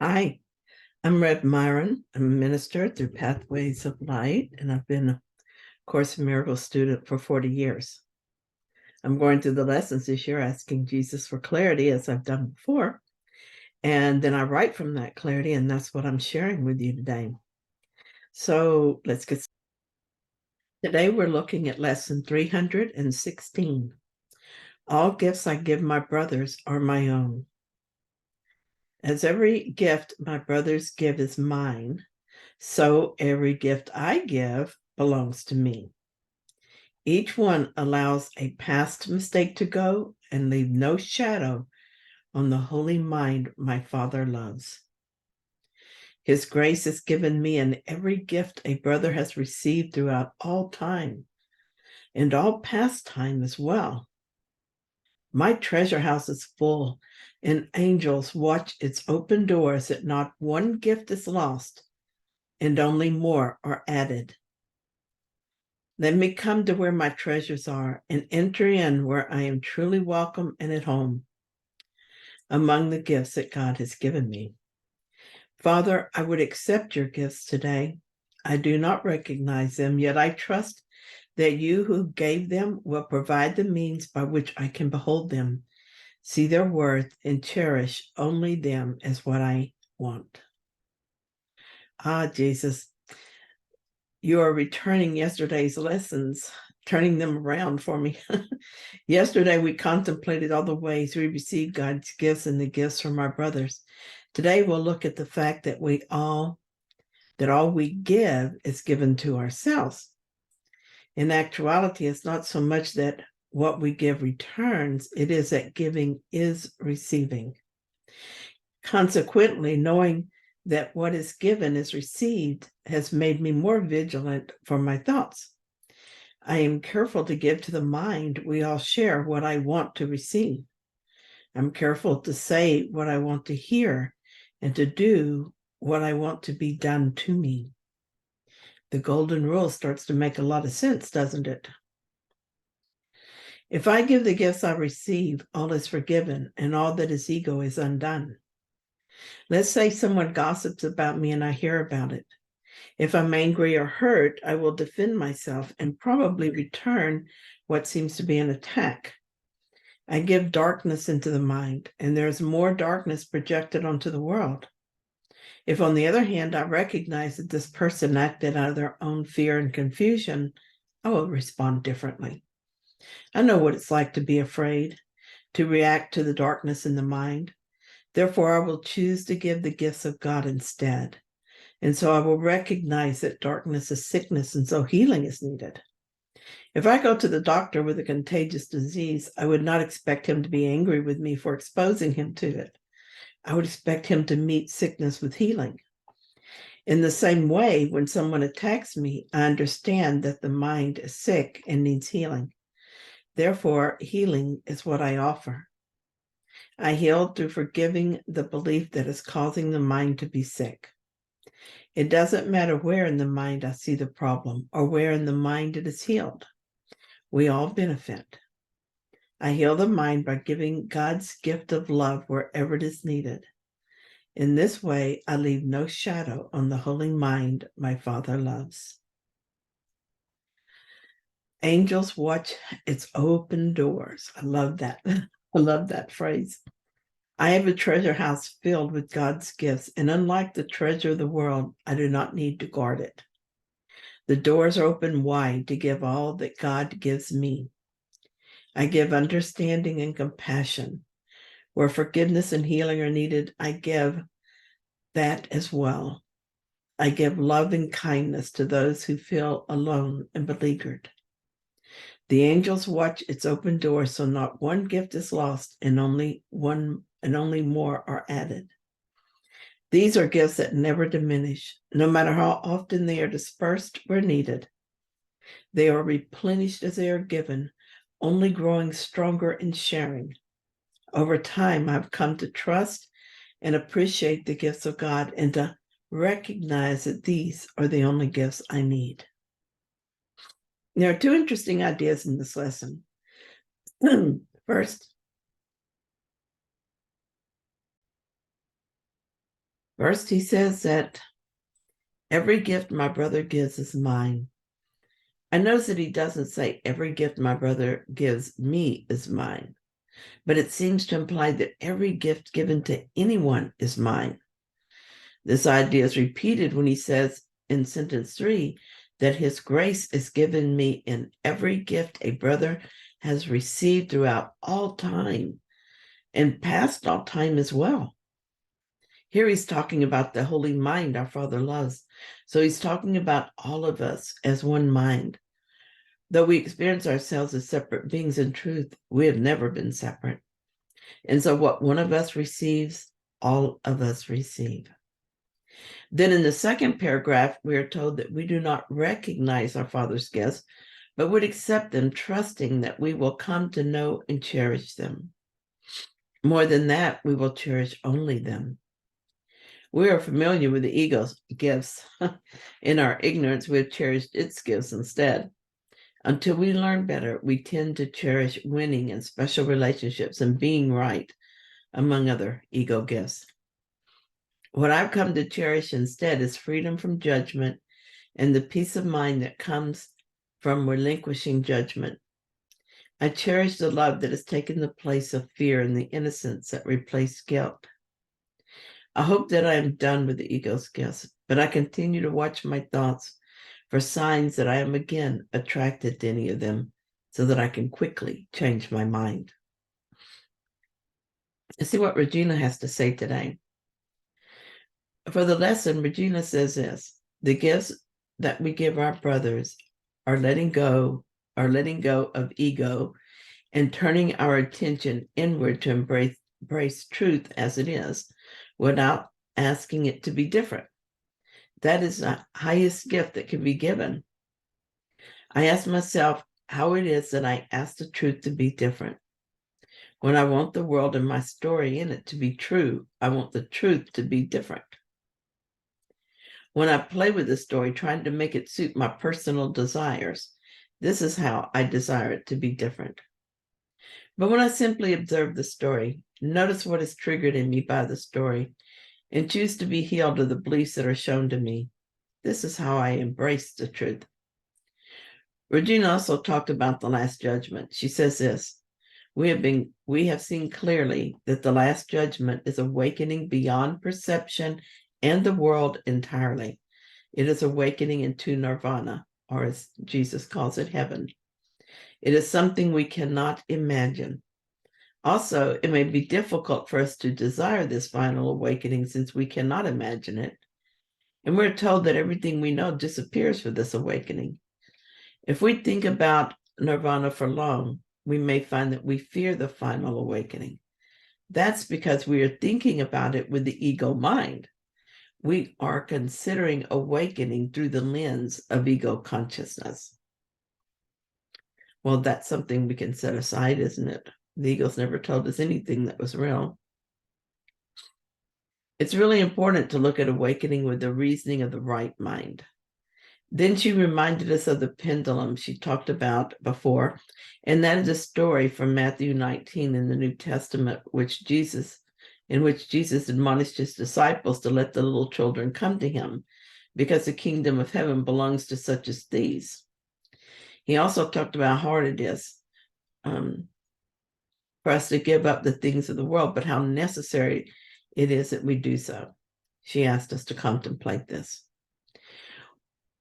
Hi, I'm Rev Myron. I'm a minister through Pathways of Light, and I've been a Course in Miracles student for 40 years. I'm going through the lessons this year asking Jesus for clarity, as I've done before, and then I write from that clarity, and that's what I'm sharing with you today. So let's get started. Today we're looking at lesson 316. All gifts I give my brothers are my own. As every gift my brothers give is mine, so every gift I give belongs to me. Each one allows a past mistake to go and leave no shadow on the holy mind my Father loves. His grace is given me in every gift a brother has received throughout all time, and all past time as well. My treasure house is full, and angels watch its open doors that not one gift is lost, and only more are added. Let me come to where my treasures are and enter in where I am truly welcome and at home among the gifts that God has given me. Father, I would accept your gifts today. I do not recognize them, yet I trust that you who gave them will provide the means by which I can behold them, see their worth, and cherish only them as what I want. Ah, Jesus, you are returning yesterday's lessons, turning them around for me. Yesterday, we contemplated all the ways we receive God's gifts and the gifts from our brothers. Today, we'll look at the fact that all we give is given to ourselves. In actuality, it's not so much that what we give returns, it is that giving is receiving. Consequently, knowing that what is given is received has made me more vigilant for my thoughts. I am careful to give to the mind we all share what I want to receive. I'm careful to say what I want to hear and to do what I want to be done to me. The golden rule starts to make a lot of sense, doesn't it? If I give the gifts I receive, all is forgiven and all that is ego is undone. Let's say someone gossips about me and I hear about it. If I'm angry or hurt, I will defend myself and probably return what seems to be an attack. I give darkness into the mind, and there's more darkness projected onto the world. If, on the other hand, I recognize that this person acted out of their own fear and confusion, I will respond differently. I know what it's like to be afraid, to react to the darkness in the mind. Therefore, I will choose to give the gifts of God instead. And so I will recognize that darkness is sickness, and so healing is needed. If I go to the doctor with a contagious disease, I would not expect him to be angry with me for exposing him to it. I would expect him to meet sickness with healing. In the same way, when someone attacks me, I understand that the mind is sick and needs healing. Therefore, healing is what I offer. I heal through forgiving the belief that is causing the mind to be sick. It doesn't matter where in the mind I see the problem or where in the mind it is healed. We all benefit. I heal the mind by giving God's gift of love wherever it is needed. In this way, I leave no shadow on the holy mind my Father loves. Angels watch its open doors. I love that. I love that phrase. I have a treasure house filled with God's gifts, and unlike the treasure of the world, I do not need to guard it. The doors are open wide to give all that God gives me. I give understanding and compassion. Where forgiveness and healing are needed, I give that as well. I give love and kindness to those who feel alone and beleaguered. The angels watch its open door so not one gift is lost and only more are added. These are gifts that never diminish, no matter how often they are dispersed where needed. They are replenished as they are given, only growing stronger in sharing. Over time, I've come to trust and appreciate the gifts of God and to recognize that these are the only gifts I need. There are two interesting ideas in this lesson. First, First, he says that every gift my brother gives is mine. I notice that he doesn't say every gift my brother gives me is mine, but it seems to imply that every gift given to anyone is mine. This idea is repeated when he says in sentence 3 that his grace is given me in every gift a brother has received throughout all time and past all time as well. Here he's talking about the holy mind our Father loves. So he's talking about all of us as one mind. Though we experience ourselves as separate beings, in truth, we have never been separate. And so what one of us receives, all of us receive. Then in the second paragraph, we are told that we do not recognize our Father's gifts, but would accept them, trusting that we will come to know and cherish them. More than that, we will cherish only them. We are familiar with the ego's gifts. In our ignorance, we have cherished its gifts instead. Until we learn better, we tend to cherish winning and special relationships and being right, among other ego gifts. What I've come to cherish instead is freedom from judgment and the peace of mind that comes from relinquishing judgment. I cherish the love that has taken the place of fear and the innocence that replaced guilt. I hope that I am done with the ego's gifts, but I continue to watch my thoughts for signs that I am again attracted to any of them so that I can quickly change my mind. Let's see what Regina has to say today. For the lesson, Regina says this: the gifts that we give our brothers are letting go of ego and turning our attention inward to embrace truth as it is without asking it to be different. That is the highest gift that can be given. I ask myself how it is that I ask the truth to be different. When I want the world and my story in it to be true, I want the truth to be different. When I play with the story, trying to make it suit my personal desires, this is how I desire it to be different. But when I simply observe the story, notice what is triggered in me by the story, and choose to be healed of the beliefs that are shown to me, this is how I embrace the truth. Regina also talked about the Last Judgment. She says this: we have seen clearly that the Last Judgment is awakening beyond perception and the world entirely. It is awakening into nirvana, or as Jesus calls it, heaven. It is something we cannot imagine. Also, it may be difficult for us to desire this final awakening since we cannot imagine it. And we're told that everything we know disappears with this awakening. If we think about nirvana for long, we may find that we fear the final awakening. That's because we are thinking about it with the ego mind. We are considering awakening through the lens of ego consciousness. Well, that's something we can set aside, isn't it? The ego's never told us anything that was real. It's really important to look at awakening with the reasoning of the right mind. Then she reminded us of the pendulum she talked about before, and that is a story from Matthew 19 in the New Testament, in which Jesus admonished his disciples to let the little children come to him, because the kingdom of heaven belongs to such as these. He also talked about how hard it is for us to give up the things of the world, but how necessary it is that we do so. She asked us to contemplate this.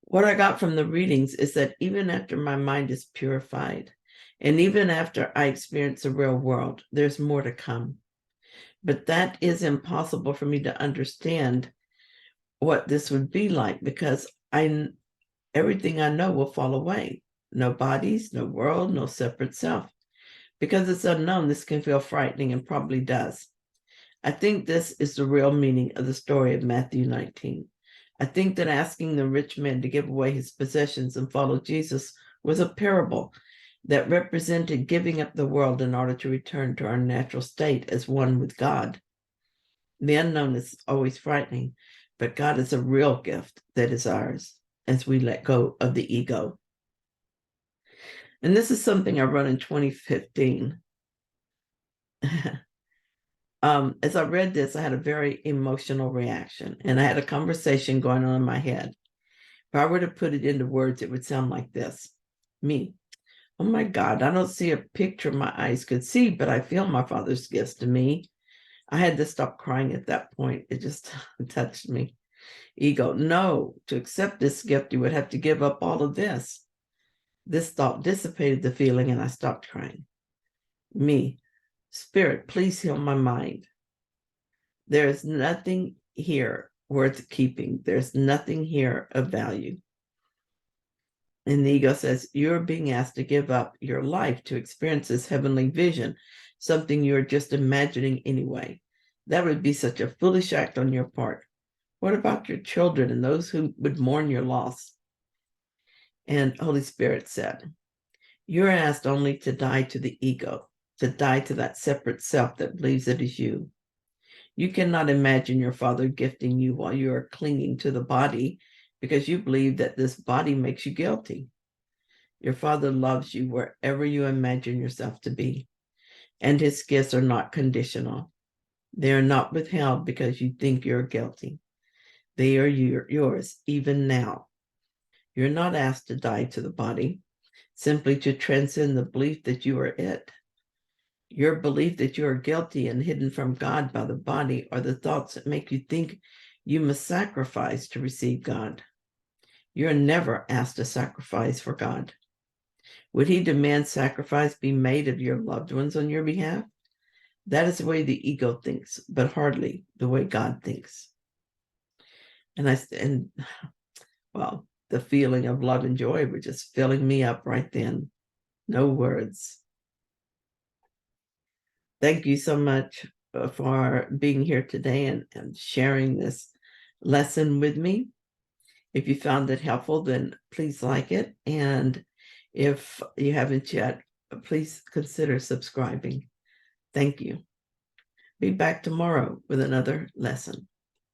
What I got from the readings is that even after my mind is purified, and even after I experience the real world, there's more to come. But that is impossible for me to understand what this would be like, because everything I know will fall away. No bodies, no world, no separate self. Because it's unknown, this can feel frightening and probably does. I think this is the real meaning of the story of Matthew 19. I think that asking the rich man to give away his possessions and follow Jesus was a parable that represented giving up the world in order to return to our natural state as one with God. The unknown is always frightening, but God is a real gift that is ours as we let go of the ego. And this is something I wrote in 2015. As I read this, I had a very emotional reaction, and I had a conversation going on in my head. If I were to put it into words, it would sound like this. Me. Oh my God, I don't see a picture my eyes could see, but I feel my Father's gifts to me. I had to stop crying at that point. It just touched me. Ego. No, to accept this gift, you would have to give up all of this. This thought dissipated the feeling and I stopped crying. Me. Spirit, please heal my mind. There is nothing here worth keeping. There's nothing here of value. And the ego says, you're being asked to give up your life to experience this heavenly vision, something you're just imagining anyway. That would be such a foolish act on your part. What about your children and those who would mourn your loss? And Holy Spirit said, you're asked only to die to the ego, to die to that separate self that believes it is you. You cannot imagine your Father gifting you while you are clinging to the body because you believe that this body makes you guilty. Your Father loves you wherever you imagine yourself to be, and his gifts are not conditional. They are not withheld because you think you're guilty. They are yours even now. You're not asked to die to the body, simply to transcend the belief that you are it. Your belief that you are guilty and hidden from God by the body are the thoughts that make you think you must sacrifice to receive God. You're never asked to sacrifice for God. Would he demand sacrifice be made of your loved ones on your behalf? That is the way the ego thinks, but hardly the way God thinks. And well, the feeling of love and joy were just filling me up right then. No words. Thank you so much for being here today and sharing this lesson with me. If you found it helpful, then please like it. And if you haven't yet, please consider subscribing. Thank you. Be back tomorrow with another lesson.